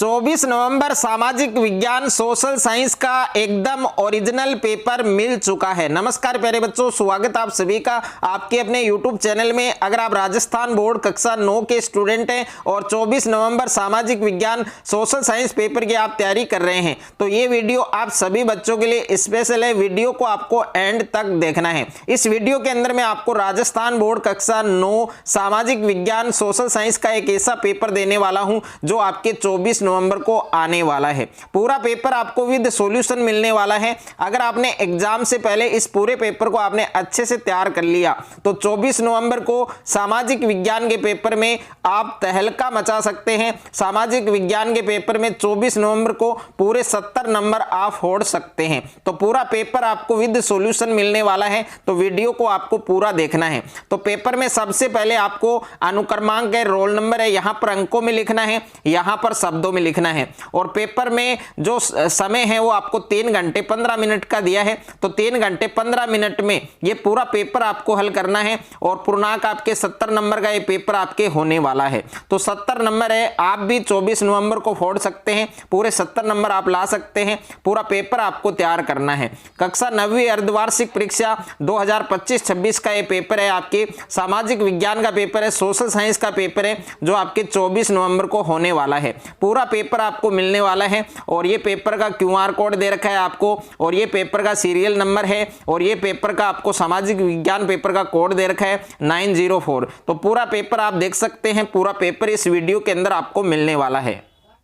24 नवंबर सामाजिक विज्ञान social science का एकदम ओरिजिनल पेपर मिल चुका है। नमस्कार प्यारे बच्चों, स्वागत आप सभी का आपके अपने YouTube चैनल में। अगर आप राजस्थान बोर्ड कक्षा 9 के स्टूडेंट हैं और 24 नवंबर सामाजिक विज्ञान सोशल साइंस पेपर की आप तैयारी कर रहे हैं तो ये वीडियो आप सभी बच्चों के लिए स्पेशल है। वीडियो को आपको एंड तक देखना है। इस वीडियो के अंदर मैं आपको राजस्थान बोर्ड कक्षा 9 सामाजिक विज्ञान सोशल साइंस का एक ऐसा पेपर देने वाला हूं जो आपके 24 नवंबर को आने वाला है। पूरा पेपर आपको विद सॉल्यूशन मिलने वाला है। अगर आपने एग्जाम से पहले इस पूरे पेपर को आपने अच्छे से तैयार कर लिया तो 24 नवंबर को सामाजिक विज्ञान के पेपर में आप तहलका मचा सकते हैं। सामाजिक विज्ञान के पेपर में 24 नवंबर को पूरे 70 नंबर आप फोड़ सकते हैं। तो पूरा पेपर आपको विद सॉल्यूशन मिलने वाला है, तो वीडियो को आपको पूरा देखना है। तो पेपर में सबसे पहले आपको अनुक्रमांक है, रोल नंबर है, यहां पर अंकों में लिखना है, यहां पर शब्दों में लिखना है। और पेपर में जो समय है वो आपको 3 घंटे 15 मिनट का दिया है। तो 3 घंटे 15 मिनट में ये पूरा पेपर आपको हल करना है और पूर्णांक आपके 70 नंबर का ये पेपर आपके होने वाला है। तो 70 नंबर है, आप भी 24 नवंबर को फोड़ सकते हैं, पूरे 70 नंबर आप ला सकते हैं। पूरा पेपर आपको तैयार करना है। कक्षा 9वीं अर्धवार्षिक परीक्षा 2025-26 का ये पेपर है। आपके सामाजिक विज्ञान का पेपर है, सोशल साइंस का पेपर है जो आपके 24 नवंबर को होने वाला है। पूरा पेपर आपको मिलने वाला है और ये पेपर का QR कोड दे रखा है आपको, और ये पेपर का सीरियल नंबर है, और ये पेपर का आपको सामाजिक विज्ञान पेपर का कोड दे रखा है 904। तो पूरा पेपर आप देख सकते हैं। पूरा पेपर इस वीडियो के अंदर आपको मिलने वाला है।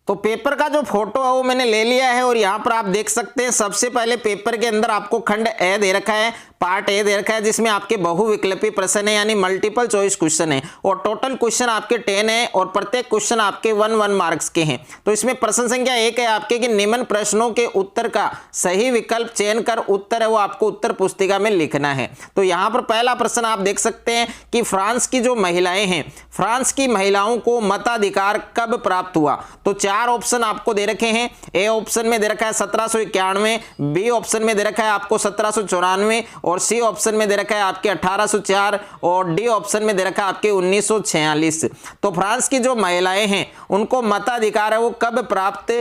तो पेपर का जो फोटो है वो मैंने ले लिया है और यहाँ पर आप देख सकते हैं। सबसे पहले पेपर के अंदर आपको खंड ए दे रखा है, पार्ट ए दे रखा है, जिसमें आपके बहुविकल्पी प्रश्न है यानी मल्टीपल चॉइस क्वेश्चन है। और टोटल क्वेश्चन आपके 10 है और प्रत्येक क्वेश्चन आपके 1 मार्क्स के हैं। तो इसमें प्रश्न संख्या 1 है आपके कि निम्न प्रश्नों के उत्तर का सही विकल्प चयन कर उत्तर है वो आपको उत्तर पुस्तिका में लिखना है। तो यहाँ पर पहला प्रश्न आप देख सकते हैं कि फ्रांस की जो महिलाएं हैं, फ्रांस की महिलाओं को मताधिकार कब प्राप्त हुआ। तो 4 ऑप्शन आपको दे रखे हैं। ए ऑप्शन में दे रखा है 1791, बी ऑप्शन में दे रखा है आपको 1794, और सी ऑप्शन में दे रखा है आपके 1804, और डी ऑप्शन में दे रखा है आपके 1946। तो फ्रांस की जो महिलाएं हैं उनको मताधिकार है वो कब प्राप्त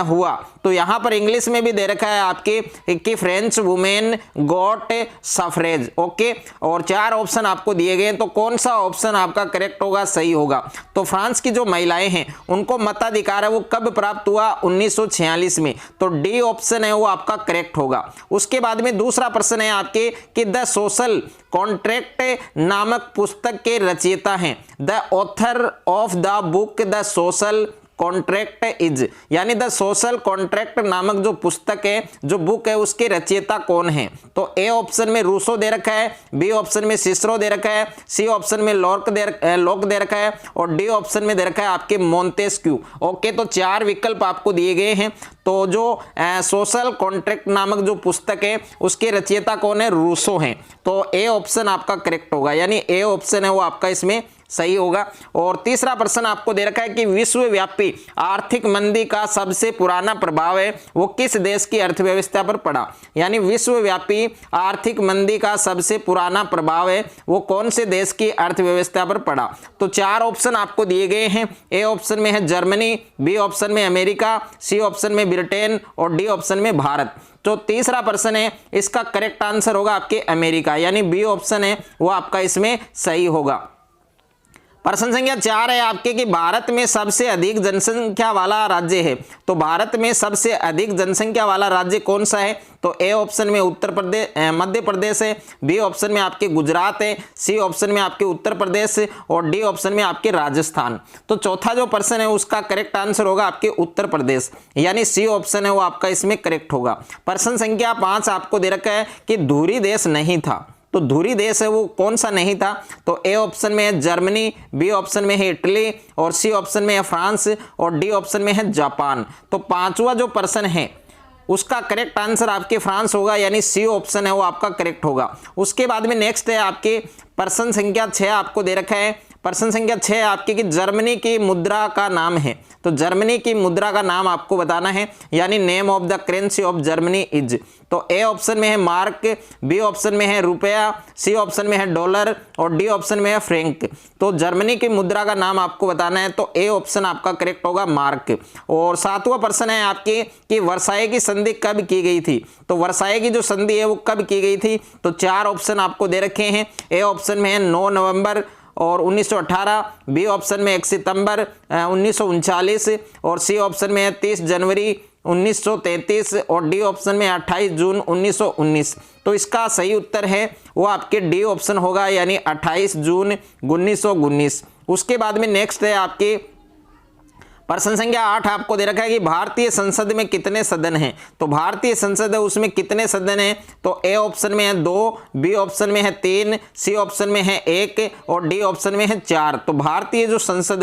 हुआ। तो यहां पर इंग्लिश में भी दे रखा है आपके कि French women got suffrage. Okay, और 4 ऑप्शन आपको दिए गए हैं। तो कौन सा ऑप्शन आपका करेक्ट होगा, सही होगा। तो फ्रांस की जो महिलाएं हैं उनको मताधिकार है वो कब प्राप्त हुआ, 1946 में। तो डी ऑप्शन है वो आपका करेक्ट होगा। उसके बाद में दूसरा प्रश्न है आपके कि द सोशल कॉन्ट्रैक्ट नामक पुस्तक के रचयिता हैं। The author of the book the social contract is, यानी द सोशल कॉन्ट्रैक्ट नामक जो पुस्तक है, जो बुक है, उसके रचयिता कौन है। तो ए ऑप्शन में रूसो दे रखा है, बी ऑप्शन में सिसरो दे रखा है, सी ऑप्शन में लॉक दे रखा है, और डी ऑप्शन में दे रखा है आपके मोंटेस्क्यू। ओके, तो 4 विकल्प आपको दिए गए हैं। तो जो सोशल कॉन्ट्रैक्ट नामक जो पुस्तक है उसके रचयिता कौन है, रूसो हैं। तो ए ऑप्शन आपका करेक्ट होगा, यानी ए ऑप्शन है वो आपका इसमें सही होगा। और तीसरा प्रश्न आपको दे रखा है कि विश्वव्यापी आर्थिक मंदी का सबसे पुराना प्रभाव है वो किस देश की अर्थव्यवस्था पर पड़ा। यानी विश्वव्यापी आर्थिक मंदी का सबसे पुराना प्रभाव है वो कौन से देश की अर्थव्यवस्था पर पड़ा। तो 4 ऑप्शन आपको दिए गए हैं। ए ऑप्शन में है जर्मनी, बी ऑप्शन में अमेरिका, सी ऑप्शन में ब्रिटेन, और डी ऑप्शन में भारत। तो तीसरा प्रश्न है इसका करेक्ट आंसर होगा आपके अमेरिका, यानी बी ऑप्शन है वो आपका इसमें सही होगा। प्रश्न संख्या 4 है आपके कि भारत में सबसे अधिक जनसंख्या वाला राज्य है। तो भारत में सबसे अधिक जनसंख्या वाला राज्य कौन सा है। तो ए ऑप्शन में उत्तर प्रदेश, मध्य प्रदेश है, बी ऑप्शन में आपके गुजरात है, सी ऑप्शन में आपके उत्तर प्रदेश, और डी ऑप्शन में आपके राजस्थान। तो चौथा जो प्रश्न है उसका करेक्ट आंसर होगा आपके उत्तर प्रदेश, यानी सी ऑप्शन है वो आपका इसमें करेक्ट होगा। प्रश्न संख्या 5 आपको दे रखा है कि धुरी देश नहीं था। तो धुरी देश है वो कौन सा नहीं था। तो ए ऑप्शन में है जर्मनी, बी ऑप्शन में है इटली, और सी ऑप्शन में है फ्रांस, और डी ऑप्शन में है जापान। तो 5वां जो प्रश्न है उसका करेक्ट आंसर आपके फ्रांस होगा, यानी सी ऑप्शन है वो आपका करेक्ट होगा। उसके बाद में नेक्स्ट है आपके प्रश्न संख्या 6 आपको दे रखा है प्रश्न संख्या 6 आपकी कि जर्मनी की मुद्रा का नाम है, तो जर्मनी की मुद्रा का नाम आपको बताना है, यानी name of the currency of Germany is. तो ए ऑप्शन में है मार्क, बी ऑप्शन में है रुपया, सी ऑप्शन में है डॉलर और डी ऑप्शन में है फ्रैंक। तो जर्मनी की मुद्रा का नाम आपको बताना है, तो ए ऑप्शन आपका करेक्ट होगा मार्क। और 7वां प्रश्न है आपके कि वर्साई की संधि कब की गई थी, तो वर्साई की जो संधि है वो कब की गई थी, तो 4 ऑप्शन आपको दे रखे हैं। ए ऑप्शन में है 9 नवंबर और 1918, बी ऑप्शन में 1 सितंबर 1939 और सी ऑप्शन में है 30 जनवरी 1933 और डी ऑप्शन में 28 जून 1919। तो इसका सही उत्तर है वो आपके डी ऑप्शन होगा, यानी 28 जून 1919। उसके बाद में नेक्स्ट है आपके प्रश्न संख्या 8 आपको दे रखा है कि भारतीय संसद में कितने सदन हैं, तो भारतीय संसद है उसमें कितने सदन हैं, तो ए ऑप्शन में है 2, बी ऑप्शन में है 3, सी ऑप्शन में है 1 और डी ऑप्शन में है 4। तो भारतीय जो संसद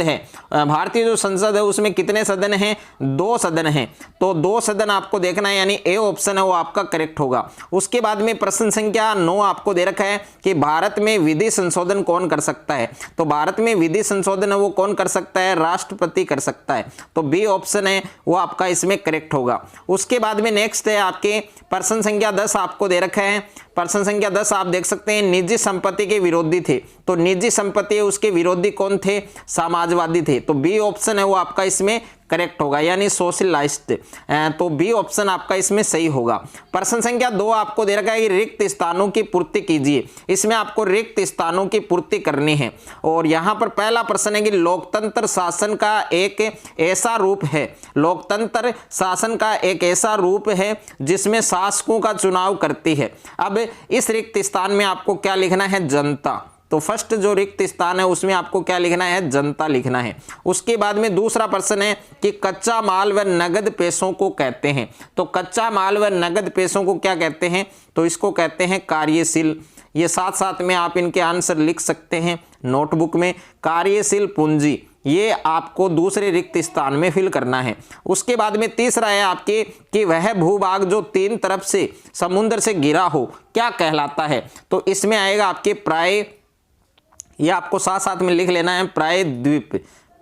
है उसमें कितने सदन हैं, 2 सदन हैं। तो 2 सदन आपको देखना है, यानी ए ऑप्शन है वो आपका करेक्ट होगा। उसके बाद में प्रश्न संख्या 9 आपको दे रखा है कि भारत में विधि संशोधन कौन कर सकता है, तो भारत में विधि संशोधन है वो कौन कर सकता है, राष्ट्रपति कर सकता है। तो बी ऑप्शन है वो आपका इसमें करेक्ट होगा। उसके बाद में नेक्स्ट है आपके प्रश्न संख्या 10 आपको दे रखा है। प्रश्न संख्या 10 आप देख सकते हैं निजी संपत्ति के विरोधी थे, तो निजी संपत्ति उसके विरोधी कौन थे, समाजवादी थे। तो बी ऑप्शन है वो आपका इसमें करेक्ट होगा, यानी सोशलिस्ट। तो बी ऑप्शन आपका इसमें सही होगा। प्रश्न संख्या 2 आपको दे रखा है कि रिक्त स्थानों की पूर्ति कीजिए, इसमें आपको रिक्त स्थानों की पूर्ति करनी है। और यहाँ पर पहला प्रश्न है कि लोकतंत्र शासन का एक ऐसा रूप है, लोकतंत्र शासन का एक ऐसा रूप है जिसमें शासकों का चुनाव करती है। अब इस रिक्त स्थान में आपको क्या लिखना है, जनता। तो फर्स्ट जो रिक्त स्थान है उसमें आपको क्या लिखना है, जनता लिखना है। उसके बाद में दूसरा प्रश्न है कि कच्चा माल व नगद पैसों को कहते हैं, तो कच्चा माल व नगद पैसों को क्या कहते हैं, तो इसको कहते हैं कार्यशील। ये साथ साथ में आप इनके आंसर लिख सकते हैं नोटबुक में, कार्यशील पूंजी, ये आपको दूसरे रिक्त स्थान में फिल करना है। उसके बाद में तीसरा है आपके कि वह भूभाग जो 3 तरफ से समुद्र से घिरा हो क्या कहलाता है, तो इसमें आएगा आपके प्राय, ये आपको साथ साथ में लिख लेना है, प्रायद्वीप,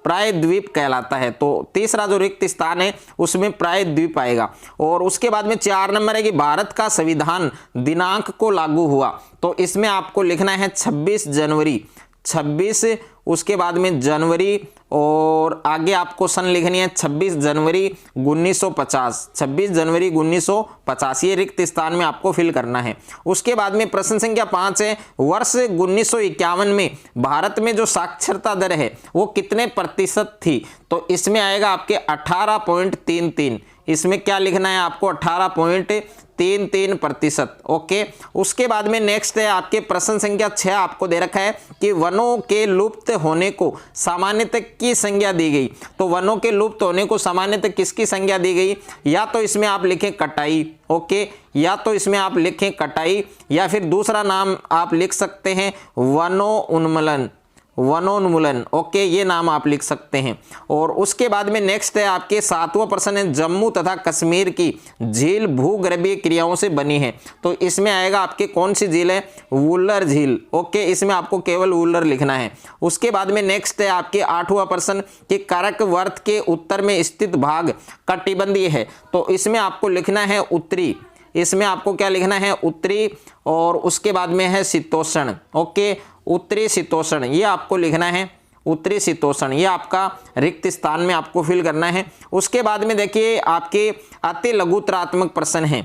प्रायद्वीप कहलाता है। तो तीसरा जो रिक्त स्थान है उसमें प्रायद्वीप आएगा। और उसके बाद में 4 नंबर है कि भारत का संविधान दिनांक को लागू हुआ, तो इसमें आपको लिखना है 26 जनवरी, 26, उसके बाद में जनवरी और आगे आपको सन लिखनी है 26 जनवरी 1950, 26 जनवरी 1950, ये रिक्त स्थान में आपको फिल करना है। उसके बाद में प्रश्न संख्या 5 है वर्ष 1951 में भारत में जो साक्षरता दर है वो कितने प्रतिशत थी, तो इसमें आएगा आपके 18.33, इसमें क्या लिखना है आपको 18.33%। ओके। उसके बाद में नेक्स्ट है आपके प्रश्न संख्या 6 आपको दे रखा है कि वनों के लुप्त होने को सामान्यतः की संज्ञा दी गई, तो वनों के लुप्त होने को सामान्यतः किसकी संज्ञा दी गई, या तो इसमें आप लिखें कटाई, ओके, या तो इसमें आप लिखें कटाई, या फिर दूसरा नाम आप लिख सकते हैं वनोन्मूलन, वनोन्मूलन, ओके, ये नाम आप लिख सकते हैं। और उसके बाद में नेक्स्ट है आपके 7वां प्रश्न है जम्मू तथा कश्मीर की झील भूगर्भीय क्रियाओं से बनी है, तो इसमें आएगा आपके कौन सी झील है, वुलर झील, ओके, इसमें आपको केवल वुलर लिखना है। उसके बाद में नेक्स्ट है आपके 8वां प्रश्न कि कारक वर्त के उत्तर में स्थित भाग कटिबंधीय है, तो इसमें आपको लिखना है उत्तरी, इसमें आपको क्या लिखना है उत्तरी। और उसके बाद में है शीतोष्ण, ओके, उत्तरी शीतोष्ण, ये आपको लिखना है उत्तरी शीतोष्ण, ये आपका रिक्त स्थान में आपको फिल करना है। उसके बाद में देखिए आपके अति लघुतरात्मक प्रश्न है,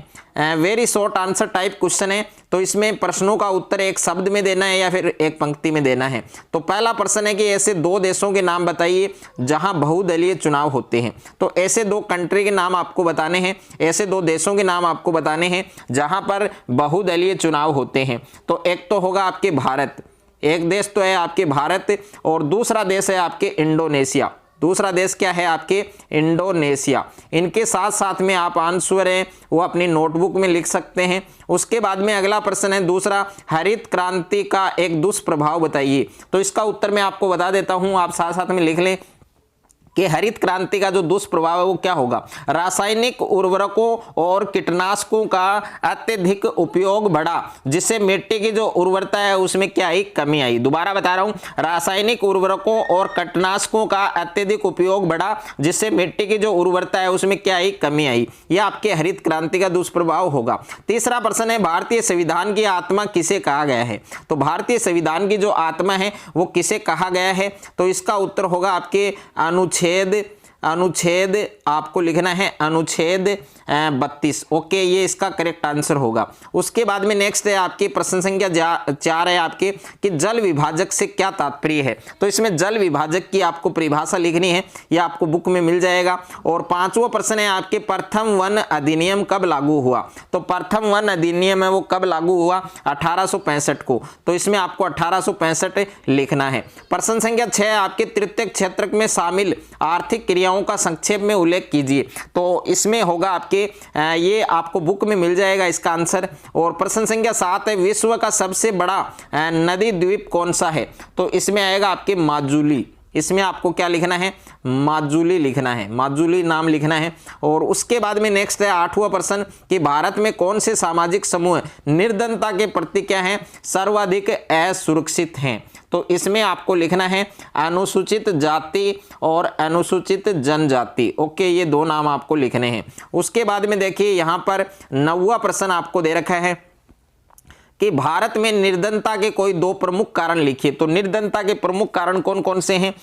very short answer type question है, तो इसमें प्रश्नों का उत्तर एक शब्द में देना है या फिर एक पंक्ति में देना है। तो पहला प्रश्न है कि ऐसे 2 देशों के नाम बताइए जहां बहुदलीय चुनाव होते हैं, तो ऐसे 2 कंट्री के नाम आपको बताने हैं, ऐसे 2 देशों के नाम आपको बताने हैं जहां पर बहुदलीय चुनाव होते हैं। तो एक तो होगा आपके भारत, एक देश तो है आपके भारत, और दूसरा देश है आपके इंडोनेशिया, दूसरा देश क्या है आपके इंडोनेशिया। इनके साथ साथ में आप आंसर है वो अपनी नोटबुक में लिख सकते हैं। उसके बाद में अगला प्रश्न है दूसरा, हरित क्रांति का एक दुष्प्रभाव बताइए, तो इसका उत्तर मैं आपको बता देता हूं, आप साथ साथ में लिख लें कि हरित क्रांति का जो दुष्प्रभाव है वो क्या होगा। रासायनिक उर्वरकों और कीटनाशकों का अत्यधिक उपयोग बढ़ा, जिससे मिट्टी की जो उर्वरता है उसमें क्या आई, कमी आई। दोबारा बता रहा हूं, रासायनिक उर्वरकों और कीटनाशकों का अत्यधिक उपयोग बढ़ा, जिससे मिट्टी की जो उर्वरता है उसमें क्या आई, कमी आई। यह आपके हरित क्रांति का दुष्प्रभाव होगा। तीसरा प्रश्न है, भारतीय संविधान की आत्मा किसे कहा गया है। तो भारतीय संविधान की जो आत्मा है वो किसे कहा गया है, तो इसका उत्तर होगा आपके अनुच्छेद आपको लिखना है अनुच्छेद 32। ओके, ये इसका करेक्ट आंसर होगा। उसके बाद में नेक्स्ट है आपकी प्रश्न संख्या 4 है आपके कि जल विभाजक से क्या तात्पर्य है। तो इसमें जल विभाजक की आपको परिभाषा लिखनी है, ये आपको बुक में मिल जाएगा। और 5वां प्रश्न है आपके प्रथम वन अधिनियम कब लागू हुआ। तो प्रथम वन अधिनियम है वो कब लागू हुआ, 1865 को। तो इसमें आपको 1865 लिखना है। प्रश्न संख्या 6 आपके तृतीय क्षेत्र में शामिल आर्थिक क्रियाओं का संक्षेप में उल्लेख कीजिए। तो इसमें होगा आपके ये आपको बुक में मिल जाएगा इसका आंसर। और प्रश्न संख्या 7 है, विश्व का सबसे बड़ा नदी द्वीप कौन सा है। तो इसमें आएगा आपके माजुली। इसमें आपको क्या लिखना है, माजुली लिखना है, माजुली नाम लिखना है। और उसके बाद में नेक्स्ट है 8वां प्रश्न कि भारत में कौन से सामाजिक समूह निर्धनता के प्रति क्या है, सर्वाधिक असुरक्षित हैं। तो इसमें आपको लिखना है अनुसूचित जाति और अनुसूचित जनजाति। ओके, ये दो नाम आपको लिखने हैं। उसके बाद में देखिए यहाँ पर 9वां प्रश्न आपको दे रखा है कि भारत में निर्धनता के कोई 2 प्रमुख कारण लिखिए। तो निर्धनता के प्रमुख कारण कौन कौन से हैं,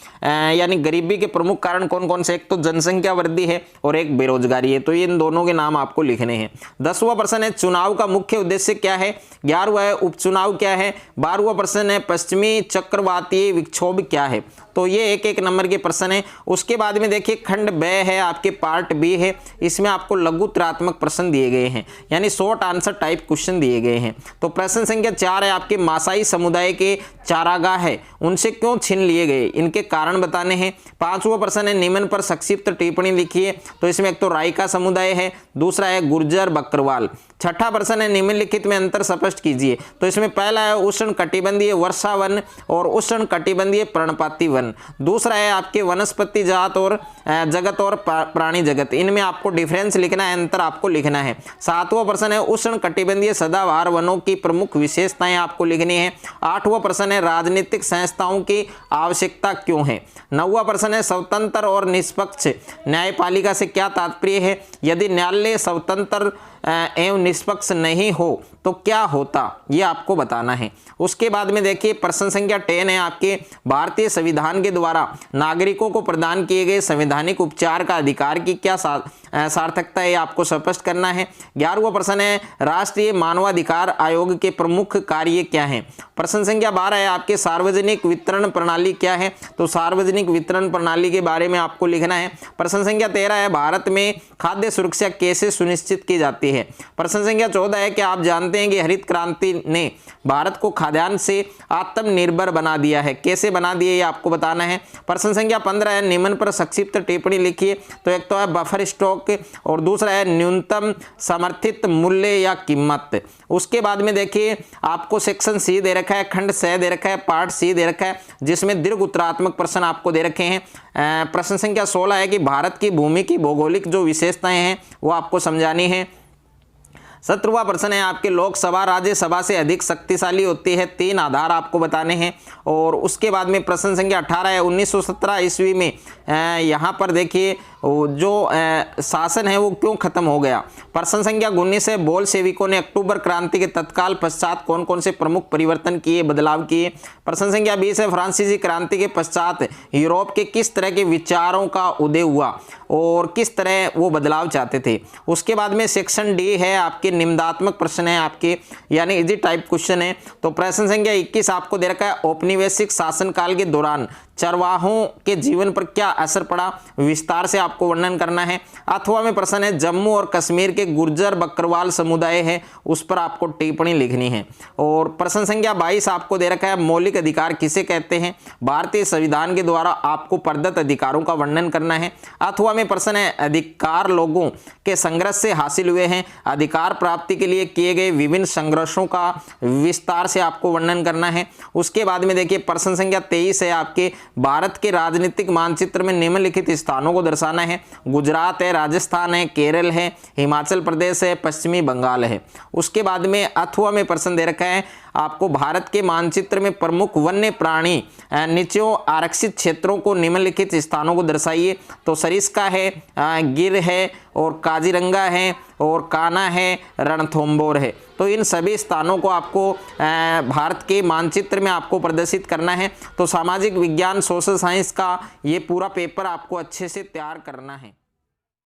यानी गरीबी के प्रमुख कारण कौन कौन से, एक तो जनसंख्या वृद्धि है और एक बेरोजगारी है। तो इन दोनों के नाम आपको लिखने हैं। 10वां प्रश्न है, चुनाव का मुख्य उद्देश्य क्या है। 11वां है, उपचुनाव क्या है। 12वां प्रश्न है, पश्चिमी चक्रवातीय विक्षोभ क्या है। तो ये एक नंबर के प्रश्न है। उसके बाद में देखिए खंड ब है आपके, पार्ट बी है। इसमें आपको लघुत्रात्मक प्रश्न दिए गए हैं, यानी शॉर्ट आंसर टाइप क्वेश्चन दिए गए हैं। तो प्रश्न संख्या 4 है आपके, मासाई समुदाय के चारागाह है उनसे क्यों छीन लिए गए, इनके कारण बताने हैं। 5वां प्रश्न है, निम्न पर संक्षिप्त टिप्पणी लिखिए। तो इसमें एक तो रायका समुदाय है, दूसरा है गुर्जर बकरवाल। 6ठा प्रश्न है, निम्नलिखित में अंतर स्पष्ट कीजिए। तो इसमें पहला है उष्ण कटिबंधीय वर्षा वन और उष्ण कटिबंधीय पर्णपाती वन। दूसरा है आपके वनस्पति जात और जगत और प्राणी जगत, इनमें आपको डिफरेंस लिखना है, अंतर आपको लिखना है। 7वां प्रश्न है, उष्ण कटिबंधीय सदाबहार वनों की प्रमुख विशेषताएं आपको लिखनी है। 8वां प्रश्न है, राजनीतिक संस्थाओं की आवश्यकता क्यों है। 9वां प्रश्न है, स्वतंत्र और निष्पक्ष न्यायपालिका से क्या तात्पर्य है। यदि न्यायालय स्वतंत्र एवं निष्पक्ष नहीं हो तो क्या होता, ये आपको बताना है। उसके बाद में देखिए प्रश्न संख्या 10 है आपके, भारतीय संविधान के द्वारा नागरिकों को प्रदान किए गए संवैधानिक उपचार का अधिकार की क्या सार्थकता है, आपको स्पष्ट करना है। 11वां प्रश्न है, राष्ट्रीय मानवाधिकार आयोग के प्रमुख कार्य क्या हैं। प्रश्न संख्या 12 है आपके, सार्वजनिक वितरण प्रणाली क्या है। तो सार्वजनिक वितरण प्रणाली के बारे में आपको लिखना है। प्रश्न संख्या 13 है, भारत में खाद्य सुरक्षा कैसे सुनिश्चित की जाती है। प्रश्न संख्या 14 है कि आप जानते हैं कि हरित क्रांति ने भारत को खाद्यान्न से आत्मनिर्भर बना दिया है, कैसे बना दिया ये आपको बताना है। प्रश्न संख्या 15 है, निम्न पर संक्षिप्त टिप्पणी लिखिए। तो एक तो है बफर स्टॉक और दूसरा है न्यूनतम समर्थित मूल्य या कीमत। उसके बाद में देखिए आपको सेक्शन सी दे रखा है, खंड स दे रखा है, पार्ट सी दे रखा है, जिसमें दीर्घ उत्तरात्मक प्रश्न आपको दे रखे हैं। प्रश्न संख्या 16 है कि भारत की भूमि की भौगोलिक जो विशेषताएं हैं वो आपको समझानी है। 17वां प्रश्न है आपके, लोकसभा राज्यसभा से अधिक शक्तिशाली होती है, 3 आधार आपको बताने हैं। और उसके बाद में प्रश्न संख्या 18 है, 1917 ईस्वी में यहाँ पर देखिए जो शासन है वो क्यों खत्म हो गया। प्रश्न संख्या 19 है, बोल्शेविकों ने अक्टूबर क्रांति के तत्काल पश्चात कौन कौन से प्रमुख परिवर्तन किए, बदलाव किए। प्रश्न संख्या 20 है, फ्रांसीसी क्रांति के पश्चात यूरोप के किस तरह के विचारों का उदय हुआ और किस तरह वो बदलाव चाहते थे। उसके बाद में सेक्शन डी है आपके, निम्नात्मक प्रश्न है आपके, यानी इजी टाइप क्वेश्चन है। तो प्रश्न संख्या 21 आपको दे रखा है, औपनिवेशिक शासनकाल के दौरान चरवाहों के जीवन पर क्या असर पड़ा, विस्तार से आपको वर्णन करना है। अथवा में प्रश्न है जम्मू और कश्मीर के गुर्जर बकरवाल समुदाय है उस पर आपको टिप्पणी लिखनी है। और प्रश्न संख्या 22 आपको दे रखा है मौलिक अधिकार किसे कहते हैं। भारतीय संविधान के द्वारा आपको प्रदत्त अधिकारों का वर्णन करना है। अथवा में प्रश्न है अधिकार लोगों के संघर्ष से हासिल हुए हैं, अधिकार प्राप्ति के लिए किए गए विभिन्न संघर्षों का विस्तार से आपको वर्णन करना है। उसके बाद में देखिए प्रश्न संख्या 23 है आपके भारत के राजनीतिक मानचित्र में निम्नलिखित स्थानों को दर्शाना है। गुजरात है, राजस्थान है, केरल है, हिमाचल प्रदेश है, पश्चिमी बंगाल है। उसके बाद में अथवा में प्रश्न दे रखा है आपको भारत के मानचित्र में प्रमुख वन्य प्राणी निचों आरक्षित क्षेत्रों को निम्नलिखित स्थानों को दर्शाइए। तो सरिस्का है, गिर है और काजीरंगा है और कान्हा है, रणथंभौर है। तो इन सभी स्थानों को आपको भारत के मानचित्र में आपको प्रदर्शित करना है। तो सामाजिक विज्ञान सोशल साइंस का ये पूरा पेपर आपको अच्छे से तैयार करना है।